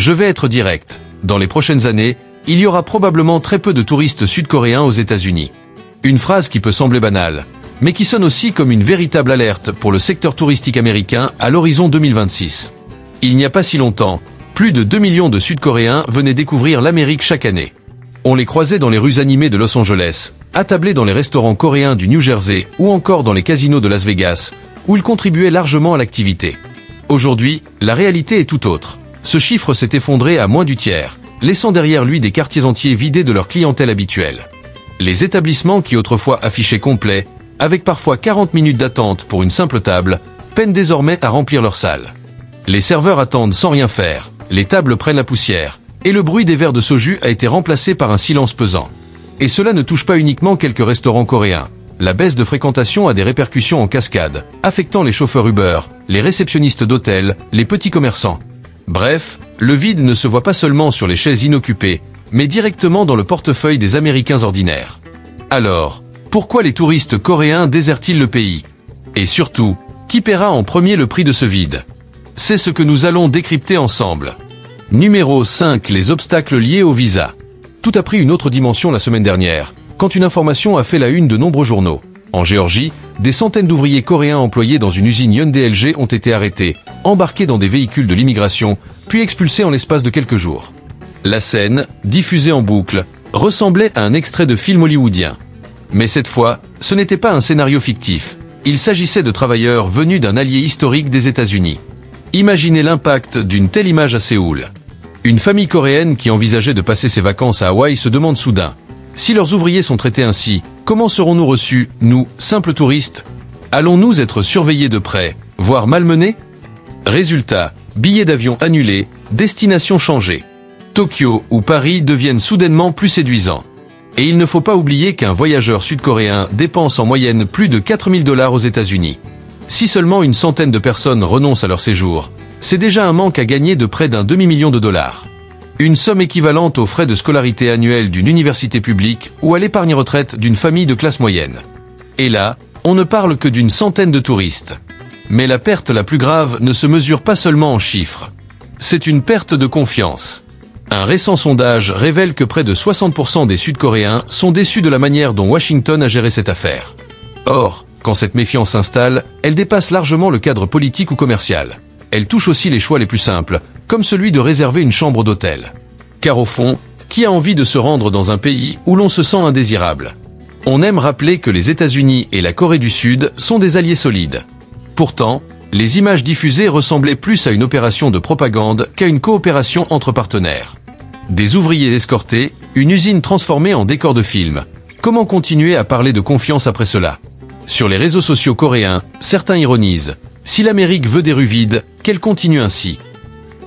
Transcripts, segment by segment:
Je vais être direct. Dans les prochaines années, il y aura probablement très peu de touristes sud-coréens aux États-Unis. Une phrase qui peut sembler banale, mais qui sonne aussi comme une véritable alerte pour le secteur touristique américain à l'horizon 2026. Il n'y a pas si longtemps, plus de 2 millions de Sud-Coréens venaient découvrir l'Amérique chaque année. On les croisait dans les rues animées de Los Angeles, attablés dans les restaurants coréens du New Jersey ou encore dans les casinos de Las Vegas, où ils contribuaient largement à l'activité. Aujourd'hui, la réalité est tout autre. Ce chiffre s'est effondré à moins du tiers, laissant derrière lui des quartiers entiers vidés de leur clientèle habituelle. Les établissements qui autrefois affichaient complet, avec parfois 40 minutes d'attente pour une simple table, peinent désormais à remplir leurs salles. Les serveurs attendent sans rien faire, les tables prennent la poussière, et le bruit des verres de soju a été remplacé par un silence pesant. Et cela ne touche pas uniquement quelques restaurants coréens. La baisse de fréquentation a des répercussions en cascade, affectant les chauffeurs Uber, les réceptionnistes d'hôtels, les petits commerçants. Bref, le vide ne se voit pas seulement sur les chaises inoccupées, mais directement dans le portefeuille des Américains ordinaires. Alors, pourquoi les touristes coréens désertent-ils le pays? Et surtout, qui paiera en premier le prix de ce vide? C'est ce que nous allons décrypter ensemble. Numéro 5. Les obstacles liés au visa. Tout a pris une autre dimension la semaine dernière, quand une information a fait la une de nombreux journaux. En Géorgie, des centaines d'ouvriers coréens employés dans une usine Hyundai LG ont été arrêtés, embarqués dans des véhicules de l'immigration, puis expulsés en l'espace de quelques jours. La scène, diffusée en boucle, ressemblait à un extrait de film hollywoodien. Mais cette fois, ce n'était pas un scénario fictif. Il s'agissait de travailleurs venus d'un allié historique des États-Unis. Imaginez l'impact d'une telle image à Séoul. Une famille coréenne qui envisageait de passer ses vacances à Hawaï se demande soudain: si leurs ouvriers sont traités ainsi, comment serons-nous reçus, nous, simples touristes? Allons-nous être surveillés de près, voire malmenés? Résultat, billets d'avion annulés, destination changée. Tokyo ou Paris deviennent soudainement plus séduisants. Et il ne faut pas oublier qu'un voyageur sud-coréen dépense en moyenne plus de 4 000 $ aux États-Unis. Si seulement une centaine de personnes renoncent à leur séjour, c'est déjà un manque à gagner de près d'un demi-million de dollars. Une somme équivalente aux frais de scolarité annuels d'une université publique ou à l'épargne retraite d'une famille de classe moyenne. Et là, on ne parle que d'une centaine de touristes. Mais la perte la plus grave ne se mesure pas seulement en chiffres. C'est une perte de confiance. Un récent sondage révèle que près de 60% des Sud-Coréens sont déçus de la manière dont Washington a géré cette affaire. Or, quand cette méfiance s'installe, elle dépasse largement le cadre politique ou commercial. Elle touche aussi les choix les plus simples, comme celui de réserver une chambre d'hôtel. Car au fond, qui a envie de se rendre dans un pays où l'on se sent indésirable? On aime rappeler que les États-Unis et la Corée du Sud sont des alliés solides. Pourtant, les images diffusées ressemblaient plus à une opération de propagande qu'à une coopération entre partenaires. Des ouvriers escortés, une usine transformée en décor de film. Comment continuer à parler de confiance après cela? Sur les réseaux sociaux coréens, certains ironisent: si l'Amérique veut des rues vides, qu'elle continue ainsi.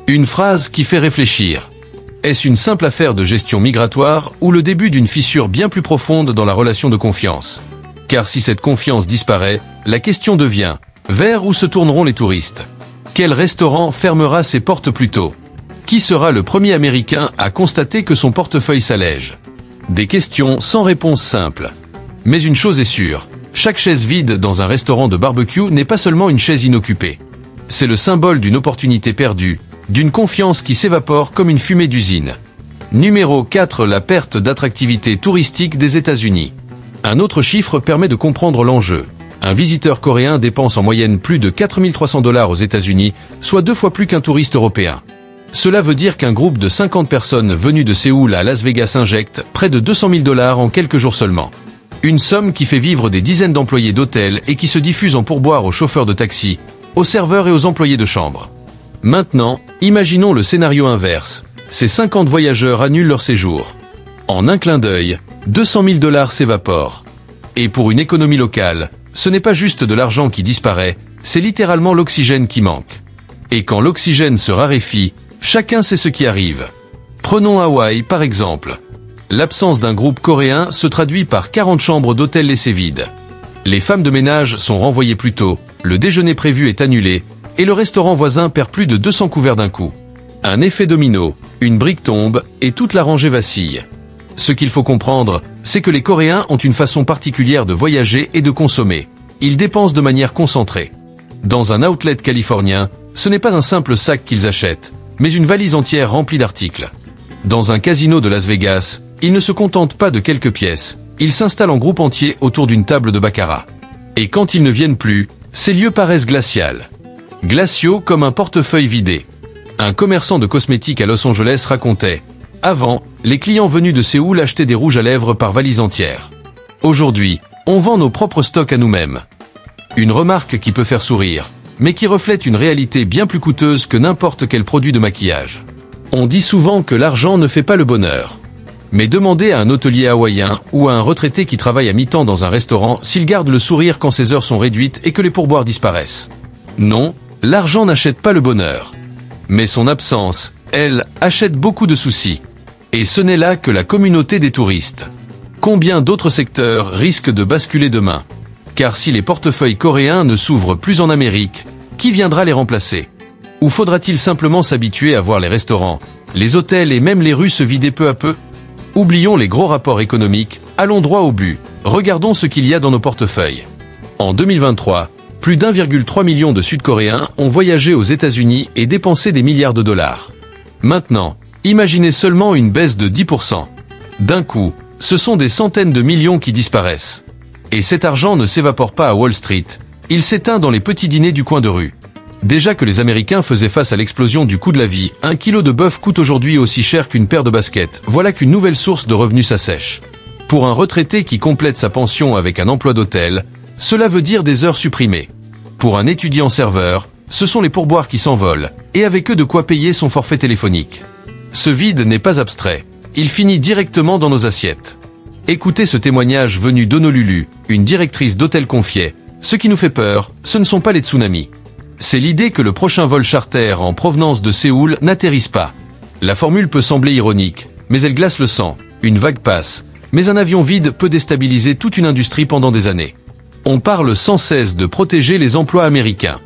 Une phrase qui fait réfléchir. Est-ce une simple affaire de gestion migratoire ou le début d'une fissure bien plus profonde dans la relation de confiance? Car si cette confiance disparaît, la question devient: vers où se tourneront les touristes? Quel restaurant fermera ses portes plus tôt? Qui sera le premier Américain à constater que son portefeuille s'allège? Des questions sans réponse simple. Mais une chose est sûre, chaque chaise vide dans un restaurant de barbecue n'est pas seulement une chaise inoccupée. C'est le symbole d'une opportunité perdue, d'une confiance qui s'évapore comme une fumée d'usine. Numéro 4. La perte d'attractivité touristique des États-Unis. Un autre chiffre permet de comprendre l'enjeu. Un visiteur coréen dépense en moyenne plus de 4 300 $ aux États-Unis, soit 2 fois plus qu'un touriste européen. Cela veut dire qu'un groupe de 50 personnes venues de Séoul à Las Vegas injecte près de 200 000 $ en quelques jours seulement. Une somme qui fait vivre des dizaines d'employés d'hôtels et qui se diffuse en pourboire aux chauffeurs de taxi, aux serveurs et aux employés de chambre. Maintenant, imaginons le scénario inverse. Ces 50 voyageurs annulent leur séjour. En un clin d'œil, 200 000 $ s'évaporent. Et pour une économie locale, ce n'est pas juste de l'argent qui disparaît, c'est littéralement l'oxygène qui manque. Et quand l'oxygène se raréfie, chacun sait ce qui arrive. Prenons Hawaï par exemple. L'absence d'un groupe coréen se traduit par 40 chambres d'hôtel laissées vides. Les femmes de ménage sont renvoyées plus tôt, le déjeuner prévu est annulé, et le restaurant voisin perd plus de 200 couverts d'un coup. Un effet domino, une brique tombe, et toute la rangée vacille. Ce qu'il faut comprendre, c'est que les Coréens ont une façon particulière de voyager et de consommer. Ils dépensent de manière concentrée. Dans un outlet californien, ce n'est pas un simple sac qu'ils achètent, mais une valise entière remplie d'articles. Dans un casino de Las Vegas, ils ne se contentent pas de quelques pièces, ils s'installent en groupe entier autour d'une table de baccarat. Et quand ils ne viennent plus, ces lieux paraissent glaciaux comme un portefeuille vidé. Un commerçant de cosmétiques à Los Angeles racontait « Avant, les clients venus de Séoul achetaient des rouges à lèvres par valise entière. Aujourd'hui, on vend nos propres stocks à nous-mêmes. » Une remarque qui peut faire sourire, mais qui reflète une réalité bien plus coûteuse que n'importe quel produit de maquillage. On dit souvent que l'argent ne fait pas le bonheur. Mais demandez à un hôtelier hawaïen ou à un retraité qui travaille à mi-temps dans un restaurant s'il garde le sourire quand ses heures sont réduites et que les pourboires disparaissent. Non, l'argent n'achète pas le bonheur. Mais son absence, elle, achète beaucoup de soucis. Et ce n'est là que la communauté des touristes. Combien d'autres secteurs risquent de basculer demain? Car si les portefeuilles coréens ne s'ouvrent plus en Amérique, qui viendra les remplacer? Ou faudra-t-il simplement s'habituer à voir les restaurants, les hôtels et même les rues se vider peu à peu? Oublions les gros rapports économiques, allons droit au but, regardons ce qu'il y a dans nos portefeuilles. En 2023, plus d'1,3 million de Sud-Coréens ont voyagé aux États-Unis et dépensé des milliards de dollars. Maintenant, imaginez seulement une baisse de 10%. D'un coup, ce sont des centaines de millions qui disparaissent. Et cet argent ne s'évapore pas à Wall Street, il s'éteint dans les petits dîners du coin de rue. Déjà que les Américains faisaient face à l'explosion du coût de la vie, 1 kilo de bœuf coûte aujourd'hui aussi cher qu'une paire de baskets, voilà qu'une nouvelle source de revenus s'assèche. Pour un retraité qui complète sa pension avec un emploi d'hôtel, cela veut dire des heures supprimées. Pour un étudiant serveur, ce sont les pourboires qui s'envolent, et avec eux de quoi payer son forfait téléphonique. Ce vide n'est pas abstrait, il finit directement dans nos assiettes. Écoutez ce témoignage venu d'Honolulu, une directrice d'hôtel confiait « Ce qui nous fait peur, ce ne sont pas les tsunamis. C'est l'idée que le prochain vol charter en provenance de Séoul n'atterrisse pas. La formule peut sembler ironique, mais elle glace le sang, une vague passe, mais un avion vide peut déstabiliser toute une industrie pendant des années. On parle sans cesse de protéger les emplois américains.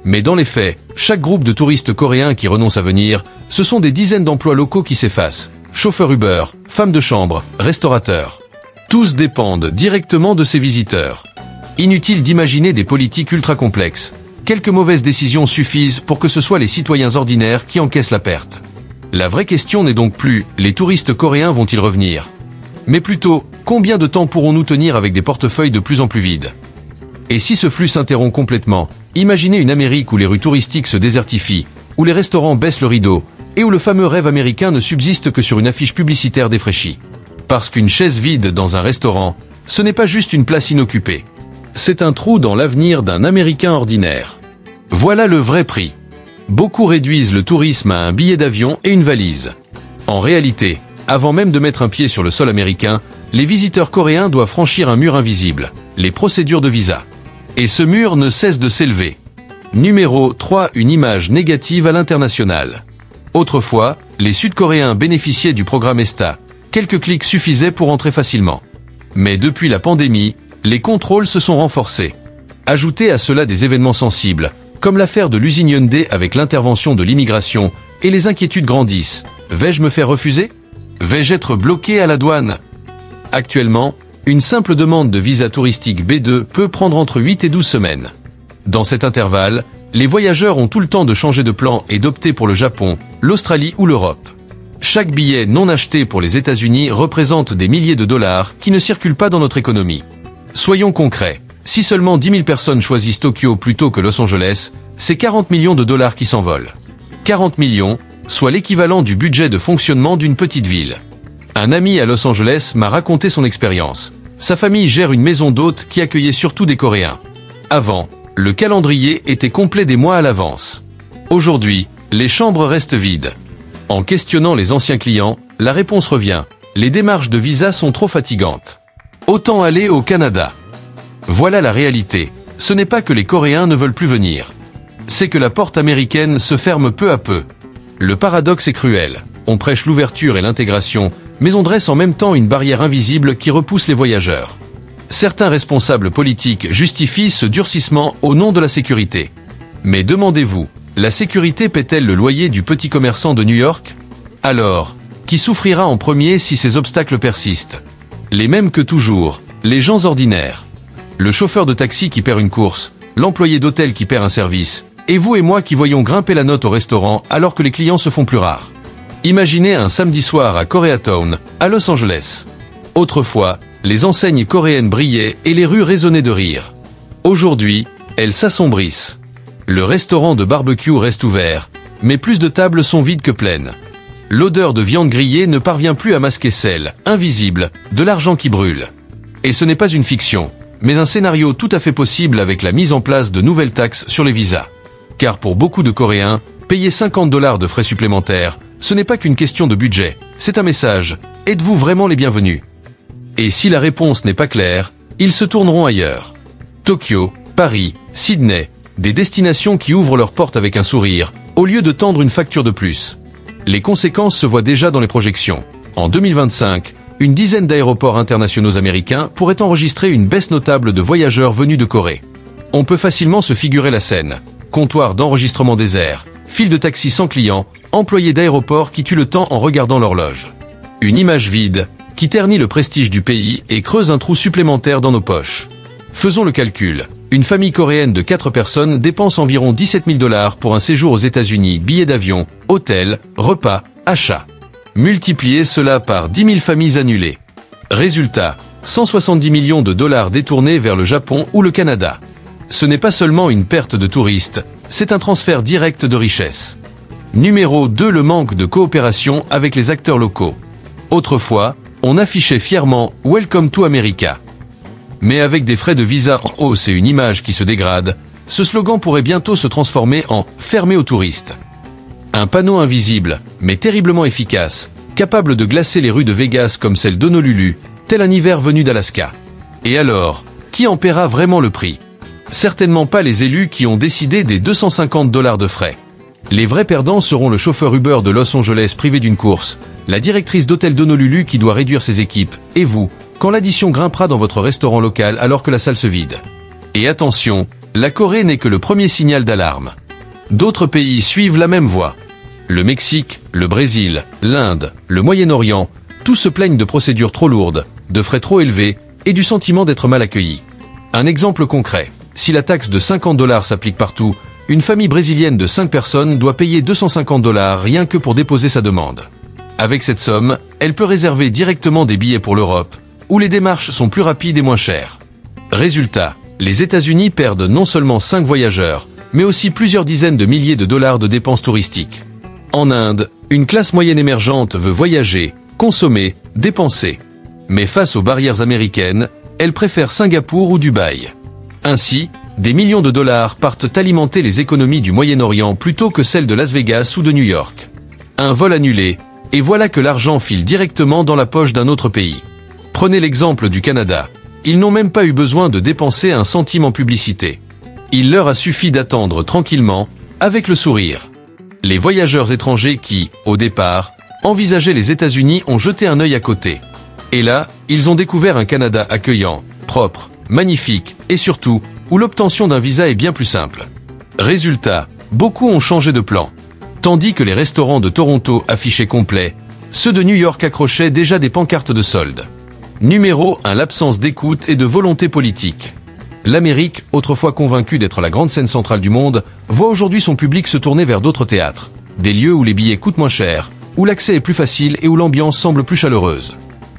Mais dans les faits, chaque groupe de touristes coréens qui renonce à venir, ce sont des dizaines d'emplois locaux qui s'effacent. Chauffeurs Uber, femmes de chambre, restaurateurs. Tous dépendent directement de ces visiteurs. Inutile d'imaginer des politiques ultra complexes. Quelques mauvaises décisions suffisent pour que ce soit les citoyens ordinaires qui encaissent la perte. La vraie question n'est donc plus « les touristes coréens vont-ils revenir ?», mais plutôt « combien de temps pourrons-nous tenir avec des portefeuilles de plus en plus vides ?» Et si ce flux s'interrompt complètement, imaginez une Amérique où les rues touristiques se désertifient, où les restaurants baissent le rideau, et où le fameux rêve américain ne subsiste que sur une affiche publicitaire défraîchie. Parce qu'une chaise vide dans un restaurant, ce n'est pas juste une place inoccupée. C'est un trou dans l'avenir d'un Américain ordinaire. Voilà le vrai prix. Beaucoup réduisent le tourisme à un billet d'avion et une valise. En réalité, avant même de mettre un pied sur le sol américain, les visiteurs coréens doivent franchir un mur invisible, les procédures de visa. Et ce mur ne cesse de s'élever. Numéro 3. Une image négative à l'international. Autrefois, les Sud-Coréens bénéficiaient du programme ESTA. Quelques clics suffisaient pour entrer facilement. Mais depuis la pandémie, les contrôles se sont renforcés. Ajoutez à cela des événements sensibles, comme l'affaire de l'usine Hyundai avec l'intervention de l'immigration, et les inquiétudes grandissent. Vais-je me faire refuser? Vais-je être bloqué à la douane? Actuellement, une simple demande de visa touristique B2 peut prendre entre 8 et 12 semaines. Dans cet intervalle, les voyageurs ont tout le temps de changer de plan et d'opter pour le Japon, l'Australie ou l'Europe. Chaque billet non acheté pour les États-Unis représente des milliers de dollars qui ne circulent pas dans notre économie. Soyons concrets, si seulement 10 000 personnes choisissent Tokyo plutôt que Los Angeles, c'est 40 millions de dollars qui s'envolent. 40 millions, soit l'équivalent du budget de fonctionnement d'une petite ville. Un ami à Los Angeles m'a raconté son expérience. Sa famille gère une maison d'hôtes qui accueillait surtout des Coréens. Avant, le calendrier était complet des mois à l'avance. Aujourd'hui, les chambres restent vides. En questionnant les anciens clients, la réponse revient. Les démarches de visa sont trop fatigantes. Autant aller au Canada. Voilà la réalité. Ce n'est pas que les Coréens ne veulent plus venir. C'est que la porte américaine se ferme peu à peu. Le paradoxe est cruel. On prêche l'ouverture et l'intégration, mais on dresse en même temps une barrière invisible qui repousse les voyageurs. Certains responsables politiques justifient ce durcissement au nom de la sécurité. Mais demandez-vous, la sécurité paie-t-elle le loyer du petit commerçant de New York? Alors, qui souffrira en premier si ces obstacles persistent? Les mêmes que toujours, les gens ordinaires. Le chauffeur de taxi qui perd une course, l'employé d'hôtel qui perd un service, Et vous et moi qui voyons grimper la note au restaurant alors que les clients se font plus rares. Imaginez un samedi soir à Koreatown, à Los Angeles. Autrefois, les enseignes coréennes brillaient et les rues résonnaient de rire. Aujourd'hui, elles s'assombrissent. Le restaurant de barbecue reste ouvert, mais plus de tables sont vides que pleines. L'odeur de viande grillée ne parvient plus à masquer celle, invisible, de l'argent qui brûle. Et ce n'est pas une fiction, mais un scénario tout à fait possible avec la mise en place de nouvelles taxes sur les visas. Car pour beaucoup de Coréens, payer $50 de frais supplémentaires, ce n'est pas qu'une question de budget, c'est un message. Êtes-vous vraiment les bienvenus? Et si la réponse n'est pas claire, ils se tourneront ailleurs. Tokyo, Paris, Sydney, des destinations qui ouvrent leurs portes avec un sourire, au lieu de tendre une facture de plus. Les conséquences se voient déjà dans les projections. En 2025, une dizaine d'aéroports internationaux américains pourraient enregistrer une baisse notable de voyageurs venus de Corée. On peut facilement se figurer la scène. Comptoir d'enregistrement désert, file de taxis sans clients, employés d'aéroports qui tuent le temps en regardant l'horloge. Une image vide, qui ternit le prestige du pays et creuse un trou supplémentaire dans nos poches. Faisons le calcul. Une famille coréenne de 4 personnes dépense environ $17 000 pour un séjour aux États-Unis, billets d'avion, hôtel, repas, achats. Multipliez cela par 10 000 familles annulées. Résultat, 170 millions de dollars détournés vers le Japon ou le Canada. Ce n'est pas seulement une perte de touristes, c'est un transfert direct de richesse. Numéro 2, le manque de coopération avec les acteurs locaux. Autrefois, on affichait fièrement « Welcome to America ». Mais avec des frais de visa en hausse et une image qui se dégrade, ce slogan pourrait bientôt se transformer en « fermé aux touristes ». Un panneau invisible, mais terriblement efficace, capable de glacer les rues de Vegas comme celle d'Honolulu, tel un hiver venu d'Alaska. Et alors, qui en paiera vraiment le prix? Certainement pas les élus qui ont décidé des $250 de frais. Les vrais perdants seront le chauffeur Uber de Los Angeles privé d'une course, la directrice d'hôtel d'Honolulu qui doit réduire ses équipes, et vous, quand l'addition grimpera dans votre restaurant local alors que la salle se vide. Et attention, la Corée n'est que le premier signal d'alarme. D'autres pays suivent la même voie. Le Mexique, le Brésil, l'Inde, le Moyen-Orient, tous se plaignent de procédures trop lourdes, de frais trop élevés et du sentiment d'être mal accueillis. Un exemple concret. Si la taxe de $50 s'applique partout, une famille brésilienne de 5 personnes doit payer $250 rien que pour déposer sa demande. Avec cette somme, elle peut réserver directement des billets pour l'Europe, où les démarches sont plus rapides et moins chères. Résultat, les États-Unis perdent non seulement 5 voyageurs, mais aussi plusieurs dizaines de milliers de dollars de dépenses touristiques. En Inde, une classe moyenne émergente veut voyager, consommer, dépenser. Mais face aux barrières américaines, elle préfère Singapour ou Dubaï. Ainsi, des millions de dollars partent alimenter les économies du Moyen-Orient plutôt que celles de Las Vegas ou de New York. Un vol annulé, et voilà que l'argent file directement dans la poche d'un autre pays. Prenez l'exemple du Canada. Ils n'ont même pas eu besoin de dépenser un centime en publicité. Il leur a suffi d'attendre tranquillement, avec le sourire. Les voyageurs étrangers qui, au départ, envisageaient les États-Unis ont jeté un œil à côté. Et là, ils ont découvert un Canada accueillant, propre, magnifique, et surtout, où l'obtention d'un visa est bien plus simple. Résultat, beaucoup ont changé de plan. Tandis que les restaurants de Toronto affichaient complet, ceux de New York accrochaient déjà des pancartes de solde. Numéro 1, l'absence d'écoute et de volonté politique. L'Amérique, autrefois convaincue d'être la grande scène centrale du monde, voit aujourd'hui son public se tourner vers d'autres théâtres. Des lieux où les billets coûtent moins cher, où l'accès est plus facile et où l'ambiance semble plus chaleureuse.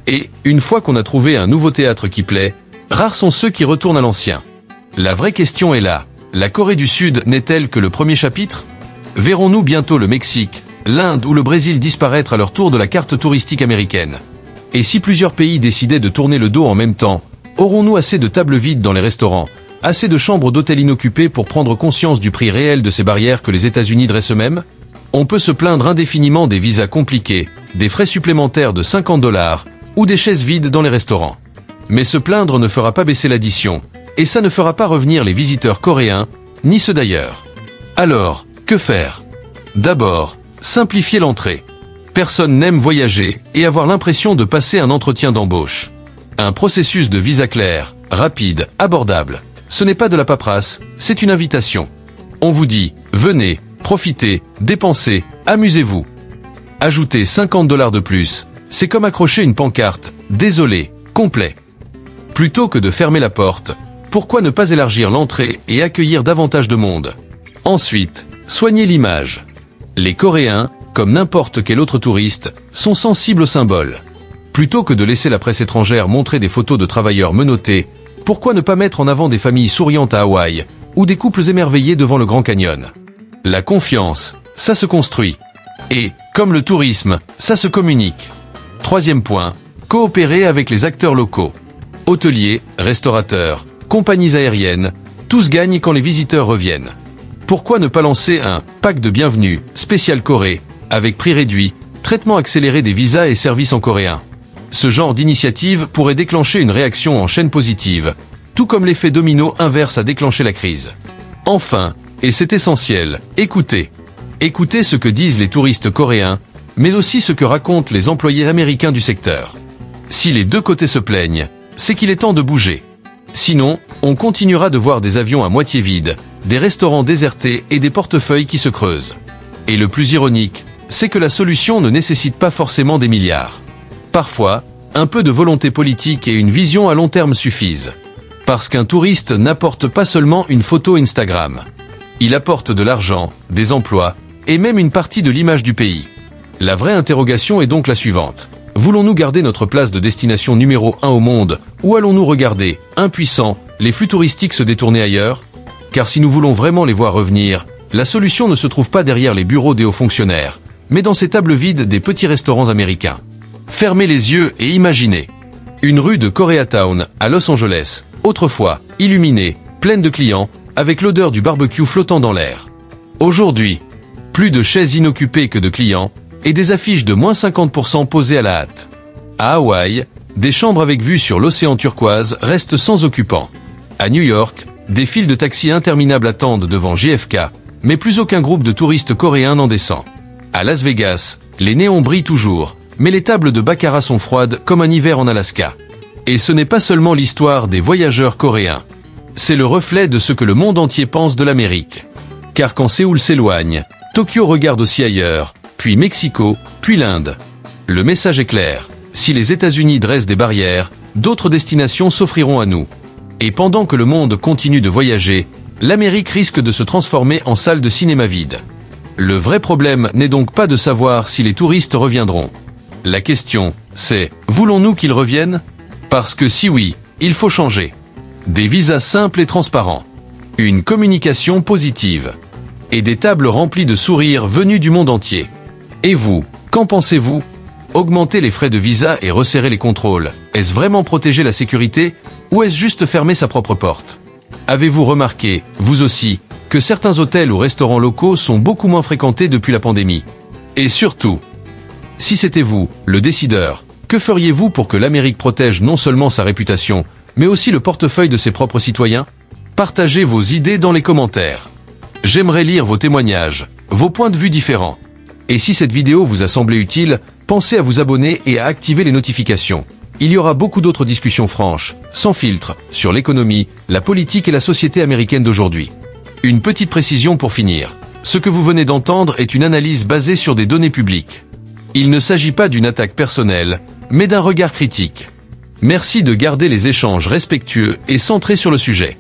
Et, une fois qu'on a trouvé un nouveau théâtre qui plaît, rares sont ceux qui retournent à l'ancien. La vraie question est là. La Corée du Sud n'est-elle que le premier chapitre? Verrons-nous bientôt le Mexique, l'Inde ou le Brésil disparaître à leur tour de la carte touristique américaine? Et si plusieurs pays décidaient de tourner le dos en même temps, aurons-nous assez de tables vides dans les restaurants, assez de chambres d'hôtel inoccupées pour prendre conscience du prix réel de ces barrières que les États-Unis dressent eux-mêmes? On peut se plaindre indéfiniment des visas compliqués, des frais supplémentaires de $50 ou des chaises vides dans les restaurants. Mais se plaindre ne fera pas baisser l'addition, et ça ne fera pas revenir les visiteurs coréens, ni ceux d'ailleurs. Alors, que faire? D'abord, simplifier l'entrée. Personne n'aime voyager et avoir l'impression de passer un entretien d'embauche. Un processus de visa clair, rapide, abordable. Ce n'est pas de la paperasse, c'est une invitation. On vous dit, venez, profitez, dépensez, amusez-vous. Ajouter $50 de plus, c'est comme accrocher une pancarte, désolé, complet. Plutôt que de fermer la porte, pourquoi ne pas élargir l'entrée et accueillir davantage de monde? Ensuite, soignez l'image. Les Coréens, comme n'importe quel autre touriste, sont sensibles aux symboles. Plutôt que de laisser la presse étrangère montrer des photos de travailleurs menottés, pourquoi ne pas mettre en avant des familles souriantes à Hawaï, ou des couples émerveillés devant le Grand Canyon? La confiance, ça se construit. Et, comme le tourisme, ça se communique. Troisième point, coopérer avec les acteurs locaux. Hôteliers, restaurateurs, compagnies aériennes, tous gagnent quand les visiteurs reviennent. Pourquoi ne pas lancer un « pack de bienvenue » spécial Corée, avec prix réduit, traitement accéléré des visas et services en coréen? Ce genre d'initiative pourrait déclencher une réaction en chaîne positive, tout comme l'effet domino inverse a déclenché la crise. Enfin, et c'est essentiel, écoutez. Écoutez ce que disent les touristes coréens, mais aussi ce que racontent les employés américains du secteur. Si les deux côtés se plaignent, c'est qu'il est temps de bouger. Sinon, on continuera de voir des avions à moitié vides, des restaurants désertés et des portefeuilles qui se creusent. Et le plus ironique, c'est que la solution ne nécessite pas forcément des milliards. Parfois, un peu de volonté politique et une vision à long terme suffisent. Parce qu'un touriste n'apporte pas seulement une photo Instagram. Il apporte de l'argent, des emplois, et même une partie de l'image du pays. La vraie interrogation est donc la suivante. Voulons-nous garder notre place de destination numéro 1 au monde, ou allons-nous regarder, impuissants, les flux touristiques se détourner ailleurs? Car si nous voulons vraiment les voir revenir, la solution ne se trouve pas derrière les bureaux des hauts fonctionnaires, mais dans ces tables vides des petits restaurants américains. Fermez les yeux et imaginez. Une rue de Koreatown, à Los Angeles, autrefois illuminée, pleine de clients, avec l'odeur du barbecue flottant dans l'air. Aujourd'hui, plus de chaises inoccupées que de clients, et des affiches de moins 50% posées à la hâte. À Hawaï, des chambres avec vue sur l'océan turquoise restent sans occupants. À New York, des files de taxis interminables attendent devant JFK, mais plus aucun groupe de touristes coréens n'en descend. À Las Vegas, les néons brillent toujours, mais les tables de baccarat sont froides comme un hiver en Alaska. Et ce n'est pas seulement l'histoire des voyageurs coréens. C'est le reflet de ce que le monde entier pense de l'Amérique. Car quand Séoul s'éloigne, Tokyo regarde aussi ailleurs, puis Mexico, puis l'Inde. Le message est clair, si les États-Unis dressent des barrières, d'autres destinations s'offriront à nous. Et pendant que le monde continue de voyager, l'Amérique risque de se transformer en salle de cinéma vide. Le vrai problème n'est donc pas de savoir si les touristes reviendront. La question, c'est, voulons-nous qu'ils reviennent? Parce que si oui, il faut changer. Des visas simples et transparents. Une communication positive. Et des tables remplies de sourires venus du monde entier. Et vous, qu'en pensez-vous? Augmenter les frais de visa et resserrer les contrôles, est-ce vraiment protéger la sécurité, ou est-ce juste fermer sa propre porte? Avez-vous remarqué, vous aussi, que certains hôtels ou restaurants locaux sont beaucoup moins fréquentés depuis la pandémie? Et surtout, si c'était vous, le décideur, que feriez-vous pour que l'Amérique protège non seulement sa réputation, mais aussi le portefeuille de ses propres citoyens? Partagez vos idées dans les commentaires. J'aimerais lire vos témoignages, vos points de vue différents. Et si cette vidéo vous a semblé utile, pensez à vous abonner et à activer les notifications. Il y aura beaucoup d'autres discussions franches, sans filtre, sur l'économie, la politique et la société américaine d'aujourd'hui. Une petite précision pour finir. Ce que vous venez d'entendre est une analyse basée sur des données publiques. Il ne s'agit pas d'une attaque personnelle, mais d'un regard critique. Merci de garder les échanges respectueux et centrés sur le sujet.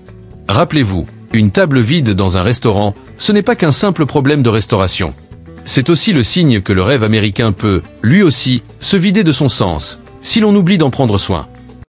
Rappelez-vous, une table vide dans un restaurant, ce n'est pas qu'un simple problème de restauration. C'est aussi le signe que le rêve américain peut, lui aussi, se vider de son sens, si l'on oublie d'en prendre soin.